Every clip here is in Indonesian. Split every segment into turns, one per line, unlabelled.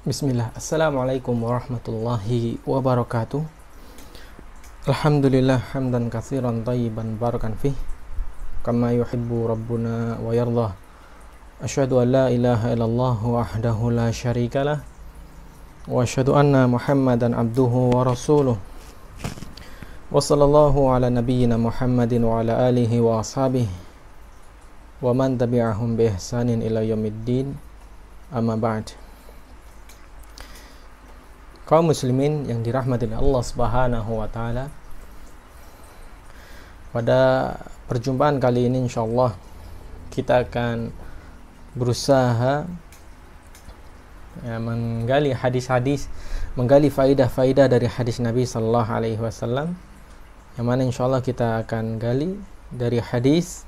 Bismillah. Assalamualaikum warahmatullahi wabarakatuh. Alhamdulillah hamdan katsiran thayyiban barakan fih kama yuhibbu rabbuna wa yardah. Asyhadu an la ilaha illallah wahdahu la syarikalah wa asyhadu anna Muhammadan abduhu wa rasuluh. Wa sallallahu ala nabiyyina Muhammadin wa ala alihi wa ashabihi wa man tabi'ahum bi ihsanin ila yaumiddin. Amma ba'd. Kaum muslimin yang dirahmati Allah Subhanahu wa taala, pada perjumpaan kali ini insyaallah kita akan berusaha menggali hadis-hadis, menggali faidah-faidah dari hadis Nabi sallallahu alaihi wasallam, yang mana insyaallah kita akan gali dari hadis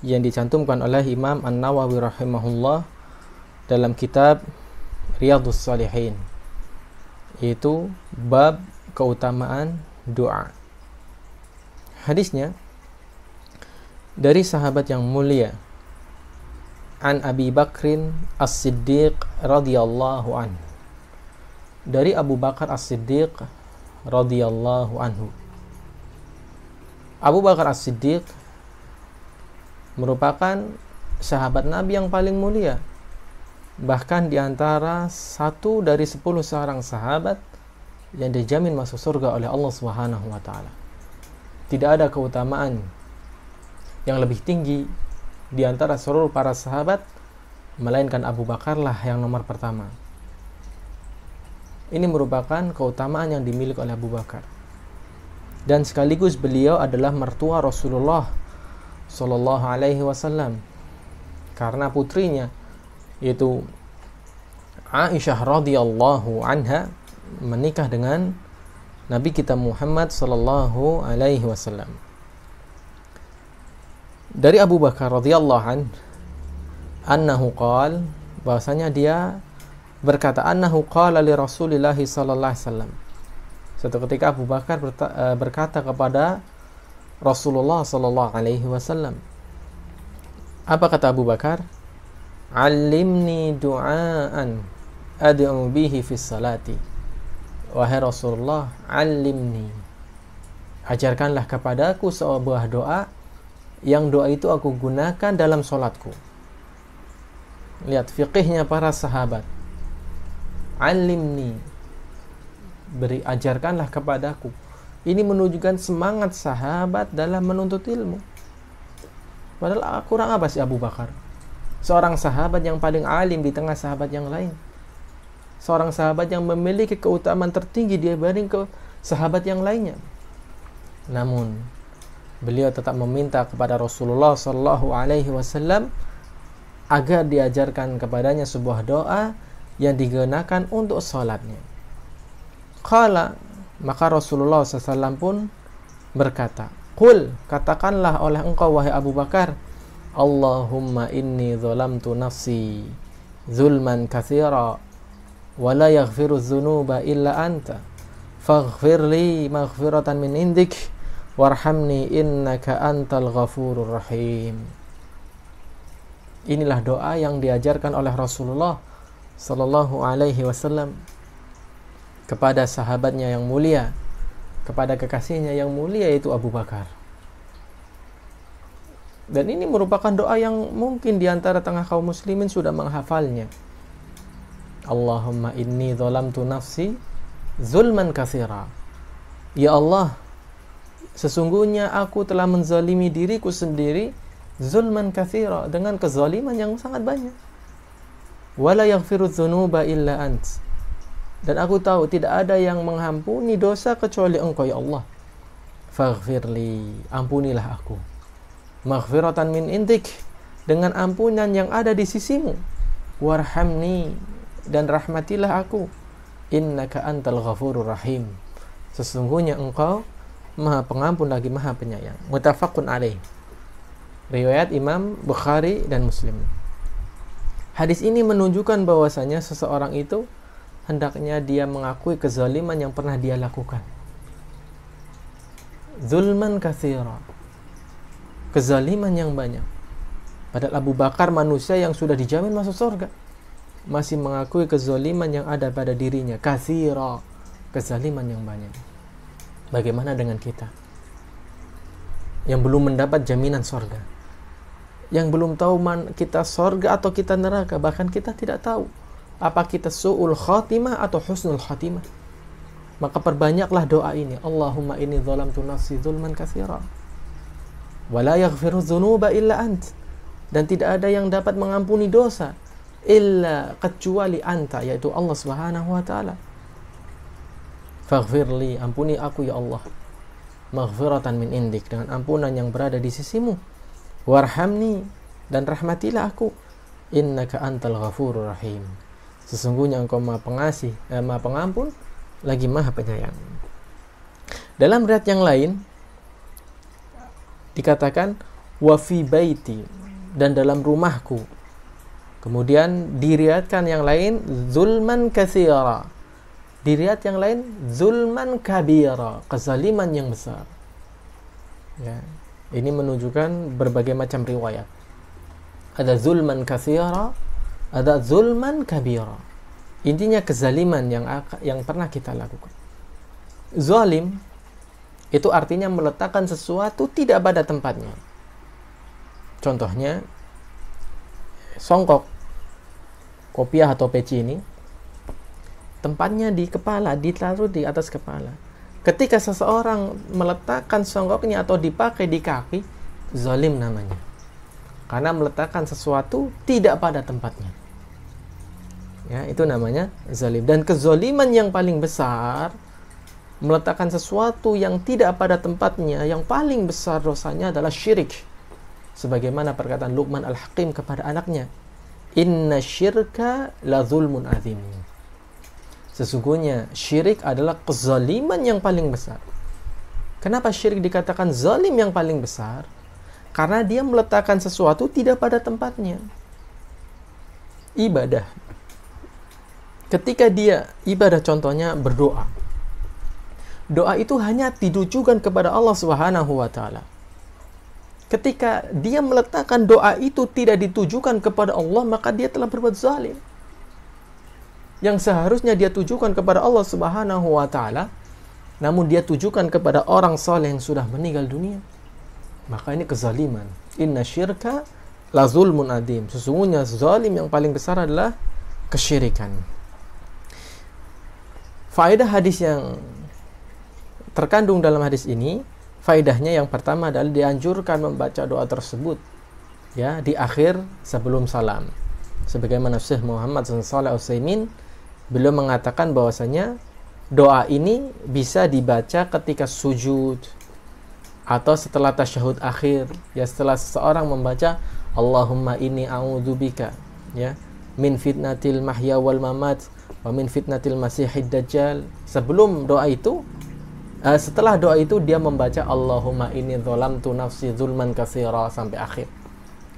yang dicantumkan oleh Imam An-Nawawi rahimahullah dalam kitab Riyadhus Shalihin, yaitu bab keutamaan doa. Hadisnya dari sahabat yang mulia, An Abi Bakrin As-Siddiq radhiyallahu anhu, dari Abu Bakar As-Siddiq radhiyallahu anhu. Abu Bakar As-Siddiq merupakan sahabat Nabi yang paling mulia, bahkan di antara 1 dari 10 seorang sahabat yang dijamin masuk surga oleh Allah Subhanahu wa taala. Tidak ada keutamaan yang lebih tinggi di antara seluruh para sahabat melainkan Abu Bakarlah yang nomor pertama. Ini merupakan keutamaan yang dimiliki oleh Abu Bakar. Dan sekaligus beliau adalah mertua Rasulullah sallallahu alaihi wasallam, karena putrinya yaitu Aisyah radhiyallahu anha menikah dengan Nabi kita Muhammad sallallahu alaihi wasallam. Dari Abu Bakar radhiyallahu anhu qala, bahwasanya dia berkata, annahu qala li Rasulillah sallallahu alaihi wasallam. Suatu ketika Abu Bakar berkata kepada Rasulullah sallallahu alaihi wasallam. Apa kata Abu Bakar? Alimni du'aan ad'u bihi fis salati. Wahai Rasulullah, alimni, ajarkanlah kepadaku sebuah doa yang doa itu aku gunakan dalam solatku. Lihat fiqihnya para sahabat. Alimni, ajarkanlah kepadaku. Ini menunjukkan semangat sahabat dalam menuntut ilmu. Padahal kurang apa sih Abu Bakar? Seorang sahabat yang paling alim di tengah sahabat yang lain. Seorang sahabat yang memiliki keutamaan tertinggi dibanding ke sahabat yang lainnya. Namun, beliau tetap meminta kepada Rasulullah sallallahu alaihi wasallam agar diajarkan kepadanya sebuah doa yang digunakan untuk salatnya. Qala, maka Rasulullah SAW pun berkata, Qul, katakanlah oleh engkau wahai Abu Bakar, Allahumma inni zalamtu nafsi zulman katsira wa la yaghfiru dzunuba illa anta faghfir li maghfiratan min indik warhamni innaka antal ghafurur rahim. Inilah doa yang diajarkan oleh Rasulullah sallallahu alaihi wasallam kepada sahabatnya yang mulia, kepada kekasihnya yang mulia, yaitu Abu Bakar. Dan ini merupakan doa yang mungkin di antara tengah kaum muslimin sudah menghafalnya. Allahumma inni zalamtu nafsi zulman katsira. Ya Allah, sesungguhnya aku telah menzalimi diriku sendiri zulman katsira, dengan kezaliman yang sangat banyak. Wala yaghfiru dzunuba illa ant. Dan aku tahu tidak ada yang mengampuni dosa kecuali Engkau ya Allah. Faghfirli, ampunilah aku. Maghfiratan min indik, dengan ampunan yang ada di sisimu. Warhamni, dan rahmatilah aku. Innaka antal ghafurur rahim. Sesungguhnya Engkau Maha Pengampun lagi Maha Penyayang. Muttafaqun alaih. Riwayat Imam Bukhari dan Muslim. Hadis ini menunjukkan bahwasanya seseorang itu hendaknya dia mengakui kezaliman yang pernah dia lakukan. Zulman katsira, kezaliman yang banyak. Padahal Abu Bakar manusia yang sudah dijamin masuk surga. masih mengakui kezaliman yang ada pada dirinya, katsira, kezaliman yang banyak. Bagaimana dengan kita yang belum mendapat jaminan surga, yang belum tahu kita surga atau kita neraka, bahkan kita tidak tahu apa kita su'ul khatimah atau husnul khatimah. Maka perbanyaklah doa ini, Allahumma inni zalamtu nafsi zulman katsira wa la yaghfiru dzunuba illa ant, dan tidak ada yang dapat mengampuni dosa illa kecuali anta, yaitu Allah Subhanahu wa taala. Faghfirli, ampuni aku ya Allah, maghfiratan min indik, dengan ampunan yang berada di sisimu. Warhamni, dan rahmatilah aku, innaka antal ghafurur rahim, sesungguhnya engkau maha pengasih, maha pengampun, lagi maha penyayang. Dalam riwayat yang lain dikatakan wa fi baiti, dan dalam rumahku. Kemudian diriwayatkan yang lain zulman katsira, diriwayat yang lain zulman kabira, kezaliman yang besar. Ya, ini menunjukkan berbagai macam riwayat. Ada zulman katsira, ada zulman kabira. Intinya kezaliman yang pernah kita lakukan. Zalim itu artinya meletakkan sesuatu tidak pada tempatnya. Contohnya songkok, kopiah atau peci ini tempatnya di kepala, ditaruh di atas kepala. Ketika seseorang meletakkan songkoknya atau dipakai di kaki, zalim namanya, karena meletakkan sesuatu tidak pada tempatnya. Ya, itu namanya zalim. Dan kezaliman yang paling besar, meletakkan sesuatu yang tidak pada tempatnya, yang paling besar dosanya adalah syirik. Sebagaimana perkataan Luqman Al-Hakim kepada anaknya, inna syirka la zulmun azim, sesungguhnya syirik adalah kezaliman yang paling besar. Kenapa syirik dikatakan zalim yang paling besar? Karena dia meletakkan sesuatu tidak pada tempatnya. Ibadah, ketika dia ibadah, contohnya berdoa, doa itu hanya ditujukan kepada Allah Subhanahu wa taala. Ketika dia meletakkan doa itu tidak ditujukan kepada Allah, maka dia telah berbuat zalim. Yang seharusnya dia tujukan kepada Allah Subhanahu wa taala, namun dia tujukan kepada orang saleh yang sudah meninggal dunia. Maka ini kezaliman. Inna syirka la zulmun adim, sesungguhnya zalim yang paling besar adalah kesyirikan. Faedah hadis yang terkandung dalam hadis ini, faedahnya yang pertama adalah dianjurkan membaca doa tersebut ya di akhir sebelum salam. Sebagaimana Syekh Muhammad Shalih Al-Utsaimin, beliau mengatakan bahwasanya doa ini bisa dibaca ketika sujud atau setelah tasyahud akhir, ya, setelah seseorang membaca Allahumma inni a'udzubika ya min fitnatil mahya wal mamat wa min fitnatil masihid dajjal. Sebelum doa itu, setelah doa itu dia membaca Allahumma inni zalamtu nafsi zulman katsira sampai akhir.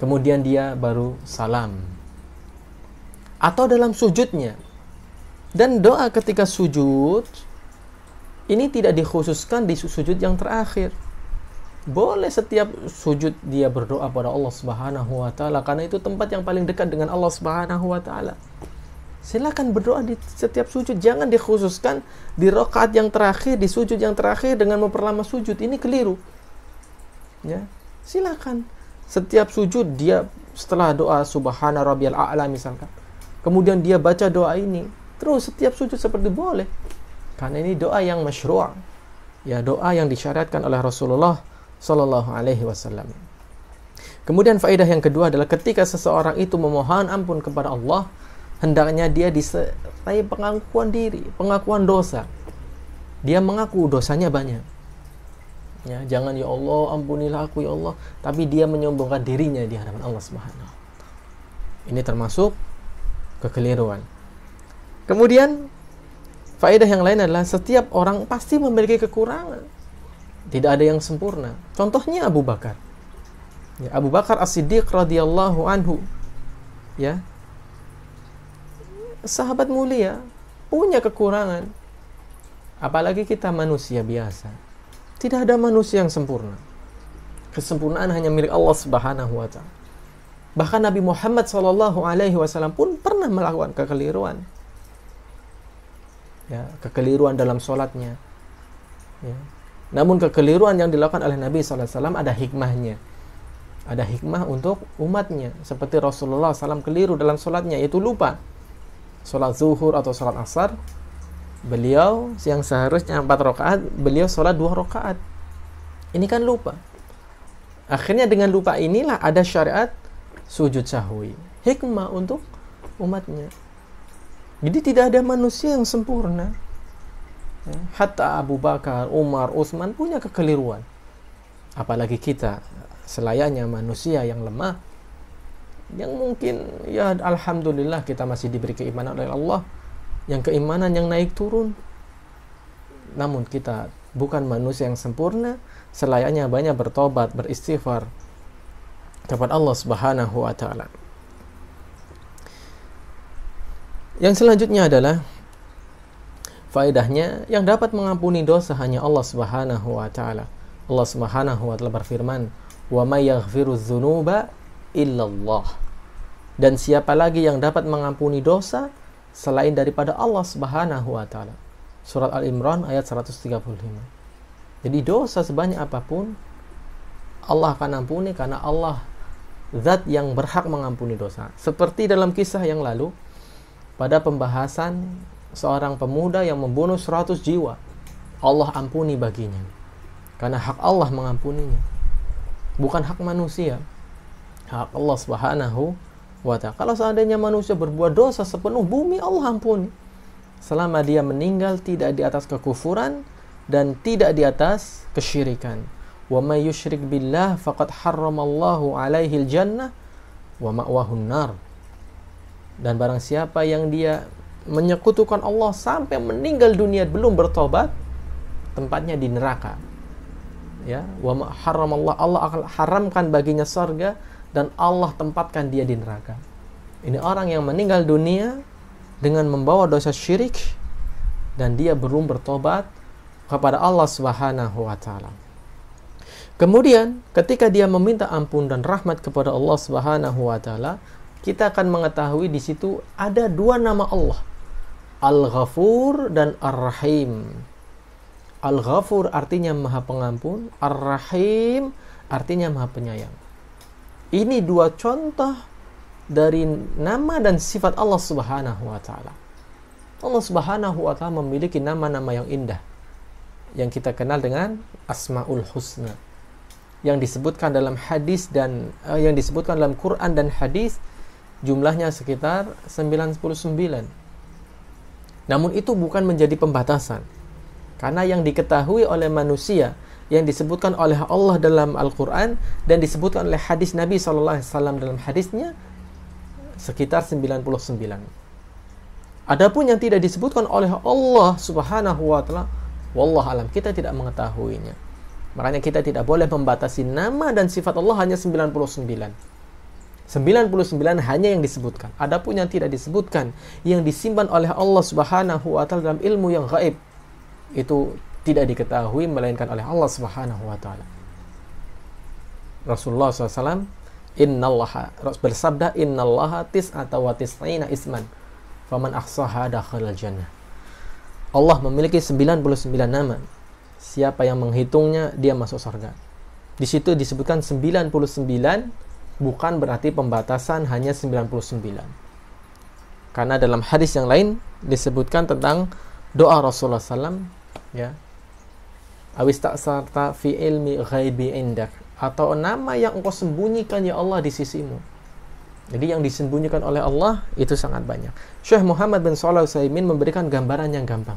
Kemudian dia baru salam. Atau dalam sujudnya. Dan doa ketika sujud ini tidak dikhususkan di sujud yang terakhir. Boleh setiap sujud dia berdoa pada Allah Subhanahu wa taala, karena itu tempat yang paling dekat dengan Allah Subhanahu wa taala. Silakan berdoa di setiap sujud, jangan dikhususkan di rakaat yang terakhir, di sujud yang terakhir dengan memperlama sujud. Ini keliru. Ya, silakan setiap sujud dia setelah doa Subhana Rabbiyal A'la misalkan, kemudian dia baca doa ini, terus setiap sujud seperti boleh. Karena ini doa yang masyru', ya, doa yang disyariatkan oleh Rasulullah sallallahu alaihi wasallam. Kemudian faedah yang kedua adalah ketika seseorang itu memohon ampun kepada Allah, hendaknya dia disertai pengakuan diri, pengakuan dosa. Dia mengaku dosanya banyak. Ya, jangan ya Allah ampunilah aku ya Allah, tapi dia menyombongkan dirinya di hadapan Allah Subhanahu wa taala. Ini termasuk kekeliruan. Kemudian faedah yang lain adalah setiap orang pasti memiliki kekurangan. Tidak ada yang sempurna. Contohnya Abu Bakar. Ya, Abu Bakar As-Siddiq radhiyallahu anhu. Ya, sahabat mulia, punya kekurangan. Apalagi kita manusia biasa. Tidak ada manusia yang sempurna. Kesempurnaan hanya milik Allah Subhanahu wa taala. Bahkan Nabi Muhammad SAW pun pernah melakukan kekeliruan. Ya, kekeliruan dalam sholatnya. Ya. Namun kekeliruan yang dilakukan oleh Nabi SAW ada hikmahnya. Ada hikmah untuk umatnya. Seperti Rasulullah SAW keliru dalam sholatnya, yaitu lupa. Sholat zuhur atau sholat asar, beliau yang seharusnya 4 rakaat, beliau sholat 2 rakaat. Ini kan lupa. Akhirnya dengan lupa inilah ada syariat sujud sahwi. Hikmah untuk umatnya. Jadi tidak ada manusia yang sempurna. Ya, hatta Abu Bakar, Umar, Utsman punya kekeliruan. Apalagi kita, selayaknya manusia yang lemah, yang mungkin ya alhamdulillah kita masih diberi keimanan oleh Allah, yang keimanan yang naik turun. Namun kita bukan manusia yang sempurna, selayaknya banyak bertobat, beristighfar kepada Allah Subhanahu wa taala. Yang selanjutnya adalah faedahnya, yang dapat mengampuni dosa hanya Allah Subhanahu wa taala. Allah Subhanahu wa taala berfirman, "Wa may yaghfiru dzunuba illallah." Dan siapa lagi yang dapat mengampuni dosa selain daripada Allah Subhanahu wa taala. Surat Al-Imran ayat 135. Jadi dosa sebanyak apapun Allah akan ampuni karena Allah zat yang berhak mengampuni dosa. Seperti dalam kisah yang lalu pada pembahasan seorang pemuda yang membunuh 100 jiwa. Allah ampuni baginya karena hak Allah mengampuninya. Bukan hak manusia. Hak Allah Subhanahu wa ta'ala. Kalau seandainya manusia berbuat dosa sepenuh bumi, Allah ampuni. Selama dia meninggal tidak di atas kekufuran dan tidak di atas kesyirikan. Wa may yusyrik billah faqad harramallahu alaihi al-jannah wa ma'wahun nar. Dan barang siapa yang dia menyekutukan Allah sampai meninggal dunia belum bertobat, tempatnya di neraka. Ya, wa harramallahu, Allah akan haramkan baginya surga dan Allah tempatkan dia di neraka. Ini orang yang meninggal dunia dengan membawa dosa syirik dan dia belum bertobat kepada Allah Subhanahu wa taala. Kemudian ketika dia meminta ampun dan rahmat kepada Allah Subhanahu wa taala, kita akan mengetahui di situ ada 2 nama Allah, Al-Ghafur dan Ar-Rahim. Al-Ghafur artinya Maha Pengampun, Ar-Rahim artinya Maha Penyayang. Ini 2 contoh dari nama dan sifat Allah Subhanahu wa taala. Allah Subhanahu wa taala memiliki nama-nama yang indah yang kita kenal dengan Asmaul Husna, yang disebutkan dalam hadis dan yang disebutkan dalam Quran dan hadis jumlahnya sekitar 99. Namun itu bukan menjadi pembatasan. Karena yang diketahui oleh manusia yang disebutkan oleh Allah dalam Al-Quran dan disebutkan oleh hadis Nabi SAW dalam hadisnya sekitar 99. Adapun yang tidak disebutkan oleh Allah Subhanahu wa taala, wallahu alam, kita tidak mengetahuinya. Makanya kita tidak boleh membatasi nama dan sifat Allah hanya 99. 99 hanya yang disebutkan. Adapun yang tidak disebutkan, yang disimpan oleh Allah Subhanahu wa taala dalam ilmu yang gaib, itu tidak diketahui melainkan oleh Allah Subhanahu wa taala. Rasulullah SAW bersabda, innallaha tis'ata wa tis'ina isman faman ahsaha dakhalal jannah. Allah memiliki 99 nama. Siapa yang menghitungnya dia masuk surga. Di situ disebutkan 99, bukan berarti pembatasan hanya 99. Karena dalam hadis yang lain disebutkan tentang doa Rasulullah SAW, ya, awis ta'sarta fi ilmi ghaibi indak, atau nama yang engkau sembunyikan ya Allah di sisimu. Jadi yang disembunyikan oleh Allah itu sangat banyak. Syekh Muhammad bin Shalih Al-Utsaimin memberikan gambaran yang gampang.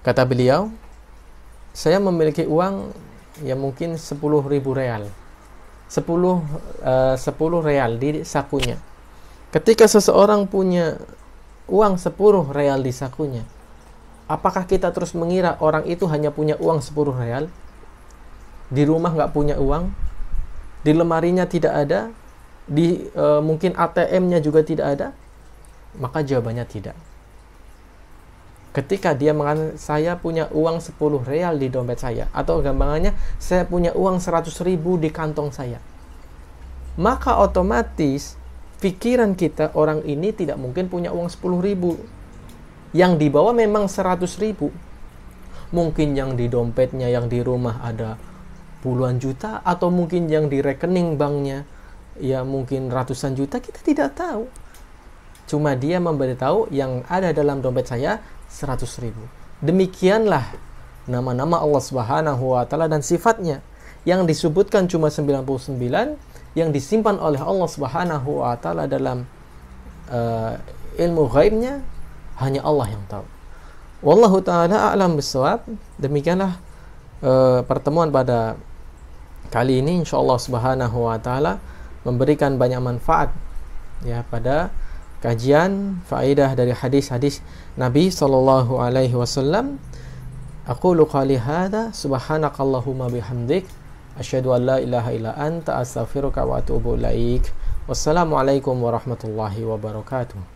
Kata beliau, saya memiliki uang yang mungkin 10.000 real. 10 real di sakunya. Ketika seseorang punya uang 10 real di sakunya, apakah kita terus mengira orang itu hanya punya uang 10 real? Di rumah nggak punya uang, di lemarinya tidak ada, mungkin ATM-nya juga tidak ada? Maka jawabannya tidak. Ketika dia mengatakan saya punya uang 10 real di dompet saya, atau gampangannya saya punya uang 100.000 di kantong saya, maka otomatis pikiran kita, orang ini tidak mungkin punya uang 10.000. Yang dibawa memang 100.000. Mungkin yang di dompetnya, yang di rumah ada puluhan juta, atau mungkin yang di rekening banknya ya mungkin ratusan juta, kita tidak tahu. Cuma dia memberitahu yang ada dalam dompet saya 100.000. Demikianlah nama-nama Allah Subhanahu wa Ta'ala dan sifatnya. Yang disebutkan cuma 99, yang disimpan oleh Allah Subhanahu wa Ta'ala dalam ilmu ghaibnya hanya Allah yang tahu. Wallahu ta'ala a'lam bissawab. Demikianlah pertemuan pada kali ini, insyaallah Subhanahu wa Ta'ala memberikan banyak manfaat ya pada kajian faedah dari hadis-hadis Nabi sallallahu alaihi wasallam. Aqulu qali hadza subhanakallahumma bihamdik asyhadu an la ilaha illa anta astaghfiruka wa atubu ilaik. Wassalamualaikum warahmatullahi wabarakatuh.